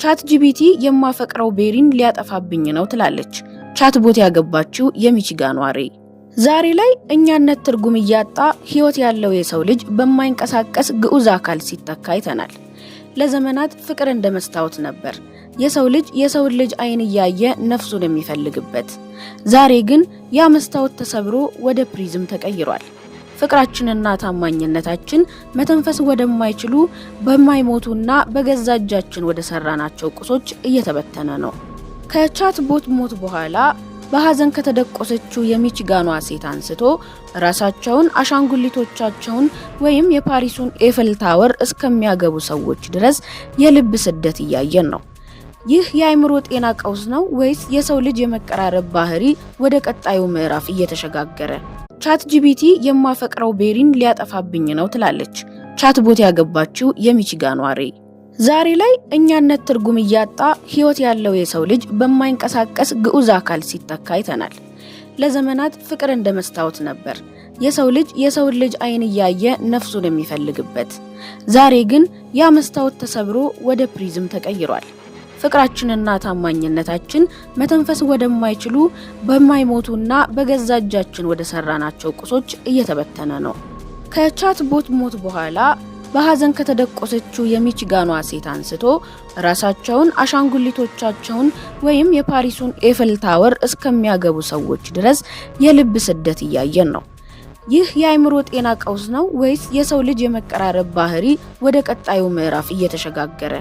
ቻት ጂፒቲ የማፈቅረው ቤሪን ሊያጠፋብኝ ነው ትላለች ቻት ቦት ያገባችው የሚቺጋኗ ሬይ። ዛሬ ላይ እኛነት ትርጉም እያጣ ህይወት ያለው የሰው ልጅ በማይንቀሳቀስ ግዑዝ አካል ሲተካ አይተናል። ለዘመናት ፍቅር እንደመስታወት ነበር የሰው ልጅ አይን እያየ ነፍሱን የሚፈልግበት። ዛሬ ግን ያ መስታወት ተሰብሮ ወደ ፕሪዝም ተቀይሯል። ፍቅራችንና ታማኝነታችን መተንፈስ ወደማይችሉ በማይሞቱና በገዛ እጃችን ወደ ሰራናቸው ቁሶች እየተበተነ ነው። ከቻት ቦት ሞት በኋላ በሐዘን ከተደቆሰችው የሚቺጋኗ ሴት አንስቶ ራሳቸውን አሻንጉሊቶቻቸውን ወይም የፓሪሱን ኤፍል ታወር እስከሚያገቡ ሰዎች ድረስ የልብ ስደት እያየን ነው። ይህ የአይምሮ ጤና ቀውስ ነው ወይስ የሰው ልጅ የመቀራረብ ባህሪ ወደ ቀጣዩ ምዕራፍ እየተሸጋገረ? ቻት ጂፒቲ የማፈቅረው ቤሪን ሊያጠፋብኝ ነው ትላለች ቻት ቦት ያገባችው የሚቺጋኗ ሬይ። ዛሬ ላይ እኛነት ትርጉም እያጣ ህይወት ያለው የሰው ልጅ በማይንቀሳቀስ ግዑዝ አካል ሲተካ አይተናል። ለዘመናት ፍቅር እንደመስታወት ነበር የሰው ልጅ አይን እያየ ነፍሱን የሚፈልግበት። ዛሬ ግን ያ መስታወት ተሰብሮ ወደ ፕሪዝም ተቀይሯል። ፍቅራችንና ታማኝነታችን መተንፈስ ወደማይችሉ በማይሞቱና በገዛ እጃችን ወደ ሰራናቸው ቁሶች እየተበተነ ነው። ከቻት ቦት ሞት በኋላ በሐዘን ከተደቆሰችው የሚቺጋኗ ሴት አንስቶ ራሳቸውን አሻንጉሊቶቻቸውን ወይም የፓሪሱን ኤፍል ታወር እስከሚያገቡ ሰዎች ድረስ የልብ ስደት እያየን ነው። ይህ የአይምሮ ጤና ቀውስ ነው ወይስ የሰው ልጅ የመቀራረብ ባህሪ ወደ ቀጣዩ ምዕራፍ እየተሸጋገረ?